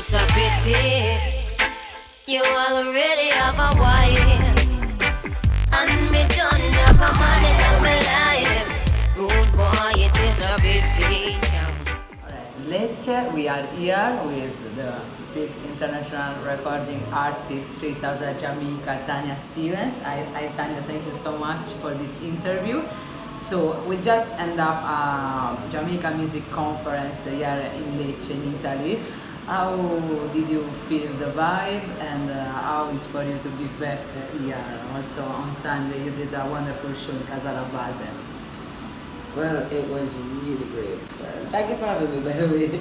it's a pity. You already have a wife, and me don't have a man in my life. Good boy, it is a pity. Alright, Lecce, we are here with the big international recording artist straight out of Jamaica, Tanya Stephens. Tanya, thank you so much for this interview. So we just end up Jamaica Music Conference here in Lecce, in Italy. How did you feel the vibe, and how is for you to be back here? Also on Sunday you did a wonderful show in Casala Base. Well, it was really great. Thank you for having me, by the way.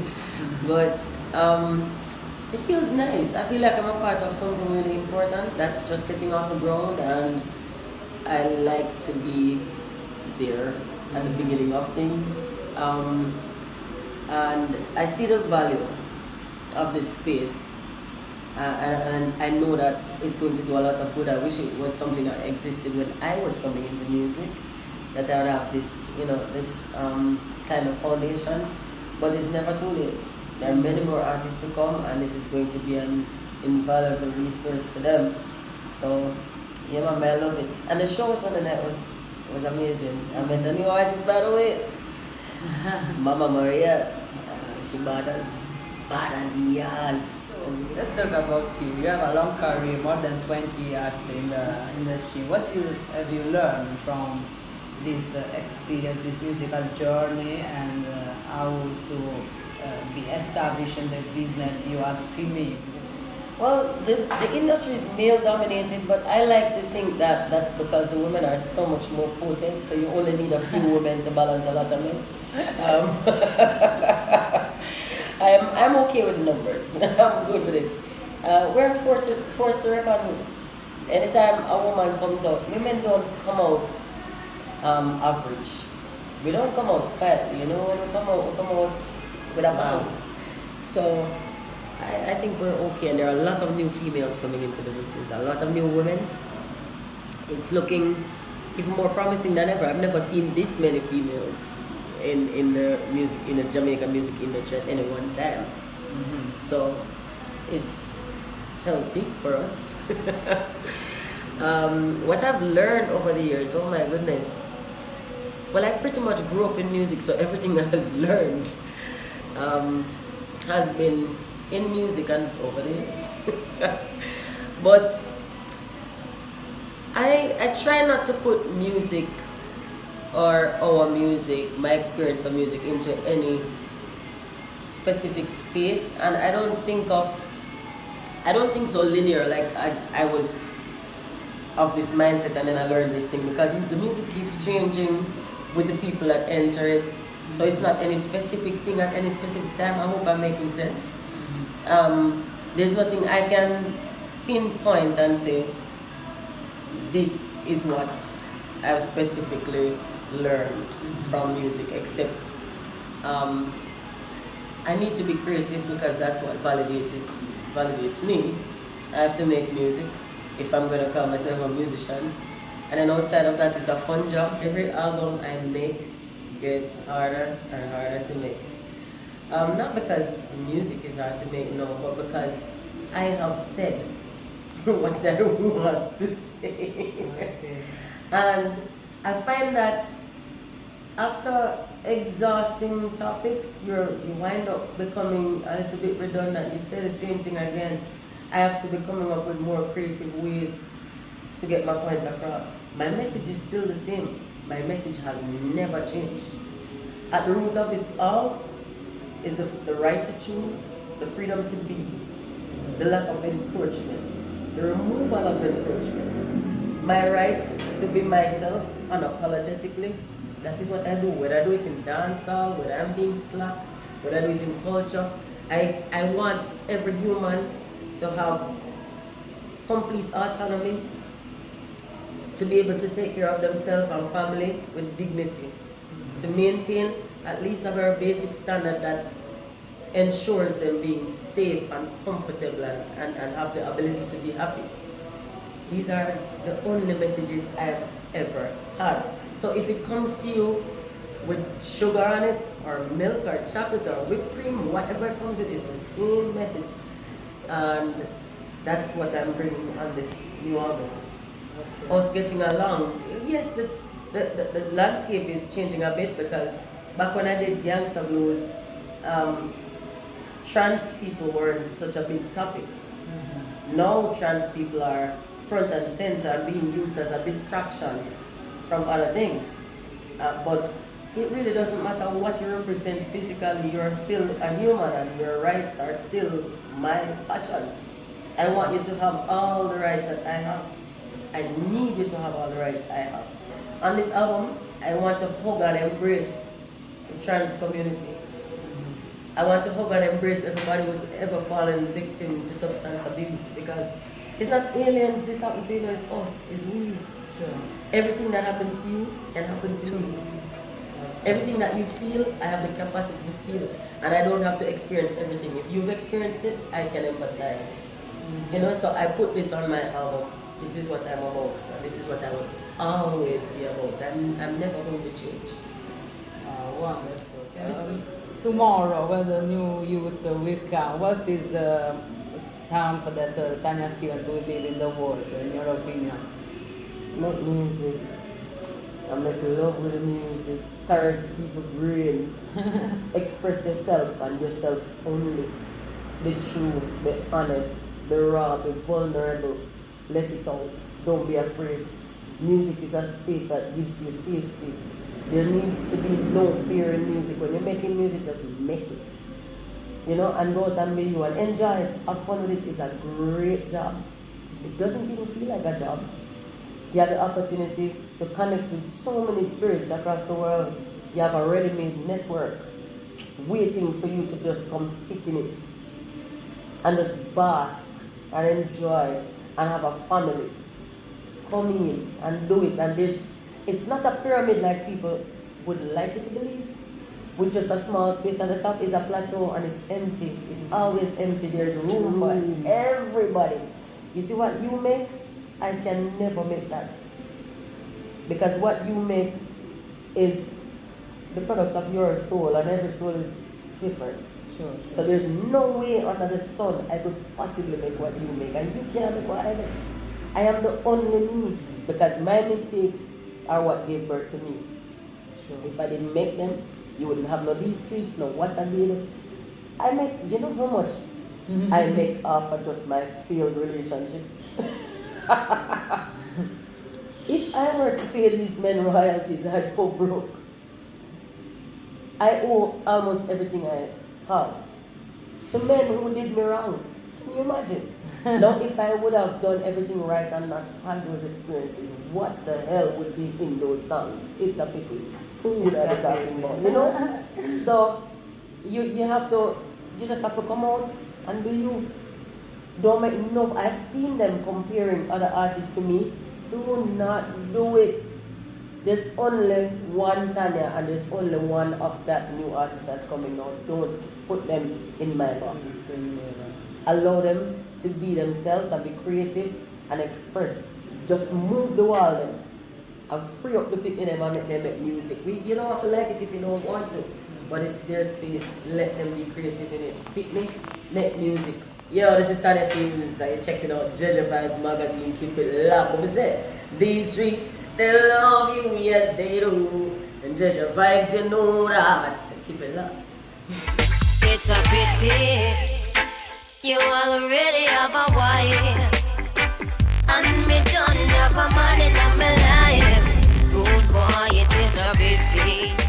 But it feels nice. I feel like I'm a part of something really important that's just getting off the ground, and I like to be there at the beginning of things. And I see the value of this space, and I know that it's going to do a lot of good. I wish it was something that existed when I was coming into music, that I would have this, this kind of foundation, but it's never too late. There are many more artists to come, and this is going to be an invaluable resource for them. So, yeah, man, I love it. And the show Sunday night was amazing. I met a new artist, by the way, Mama Marias. She bad as years. So let's talk about you. You have a long career, more than 20 years in the industry. What have you learned from this experience, this musical journey, and how is to be established in the business you as female? Well, the industry is male dominated, but I like to think that that's because the women are so much more potent, so you only need a few women to balance a lot of men. I'm okay with the numbers. I'm good with it. We're forced to reckon with. Anytime a woman comes out, women don't come out average. We don't come out quietly, when we come out with a bang. So I think we're okay, and there are a lot of new females coming into the business, a lot of new women. It's looking even more promising than ever. I've never seen this many females in the Jamaica music industry at any one time. Mm-hmm. So it's healthy for us. What I've learned over the years, oh my goodness. Well, I pretty much grew up in music, so everything I've learned has been in music and over the years. But I try not to put music or our music, my experience of music, into any specific space, and I don't think so linear, like I was of this mindset and then I learned this thing, because the music keeps changing with the people that enter it, so it's not any specific thing at any specific time. I hope I'm making sense. There's nothing I can pinpoint and say this is what I've specifically learned from music, except I need to be creative, because that's what validates me. I have to make music if I'm going to call myself a musician, and then outside of that, it's a fun job. Every album I make gets harder and harder to make. Not because music is hard to make, no, but because I have said what I want to say. Okay. And I find that after exhausting topics, you wind up becoming a little bit redundant. You say the same thing again. I have to be coming up with more creative ways to get my point across. My message is still the same. My message has never changed. At the root of it all is the right to choose, the freedom to be, the lack of encroachment, the removal of encroachment, my right to be myself unapologetically. That is what I do. Whether I do it in dancehall, whether I'm being slack, whether I do it in culture, I want every human to have complete autonomy, to be able to take care of themselves and family with dignity, to maintain at least a very basic standard that ensures them being safe and comfortable and have the ability to be happy. These are the only messages I've ever had. So if it comes to you with sugar on it, or milk, or chocolate, or whipped cream, whatever comes in, it's the same message. and that's what I'm bringing on this new album. Okay. Us getting along. Yes, the landscape is changing a bit because back when I did Gangsta Blues, trans people weren't such a big topic. Now trans people are front and center and being used as a distraction from other things. But it really doesn't matter what you represent physically, you're still a human and your rights are still my passion. I want you to have all the rights that I have. I need you to have all the rights I have. On this album, I want to hug and embrace the trans community. I want to hug and embrace everybody who's ever fallen victim to substance abuse, because it's not aliens this happened to, it's us, it's we. Sure. Everything that happens to you can happen to me. Everything that you feel, I have the capacity to feel, and I don't have to experience everything. If you've experienced it, I can empathize. You know, so I put this on my album. This is what I'm about, so this is what I will always be about. I'm never going to change. Wonderful. Tomorrow, when the new youth will come, what is the stamp that Tanya Stephens will leave in the world, in your opinion? Make music. I make love with the music. Caress people's brain. Express yourself and yourself only. Be true, be honest, be raw, be vulnerable. Let it out. Don't be afraid. Music is a space that gives you safety. There needs to be no fear in music. When you're making music, just make it. You know, and go out and be you and enjoy it. Have fun with it. It's a great job. It doesn't even feel like a job. You have the opportunity to connect with so many spirits across the world. You have a ready-made network waiting for you to just come sit in it and just bask and enjoy and have a family. Come in and do it. And it's not a pyramid like people would like you to believe. With just a small space at the top is a plateau and it's empty. It's always empty. There's room for everybody. You see what you make? I can never make that. Because what you make is the product of your soul, and every soul is different. Sure. So there's no way under the sun I could possibly make what you make, and you can't make what I make. I am the only me, because my mistakes are what gave birth to me. Sure. If I didn't make them, you wouldn't have no these streets, no what I did. I make, you know how much I make off of just my failed relationships. If I were to pay these men royalties, I'd go broke. I owe almost everything I have to men who did me wrong. Can you imagine? Now, if I would have done everything right and not had those experiences, what the hell would be in those songs? It's a pity. Who would I be talking about? You know? So you just have to come out and be you. Don't make no. I've seen them comparing other artists to me. Do not do it. There's only one Tanya and there's only one of that new artist that's coming out. Don't put them in my box. Allow them to be themselves and be creative and express. Just move the wall then and free up the people in them and make them make music. You don't have to like it if you don't want to, but it's their space. Let them be creative in it. Pick me, make music. Yo, this is Tanya Stephens. You're checking out Gege Vibes magazine. Keep it locked. What is it? These streets, they love you, yes they do. And Gege Vibes, you know that. Keep it locked. It's a pity you already have a wife, and me don't have a man in my life. Good boy, it is a pity.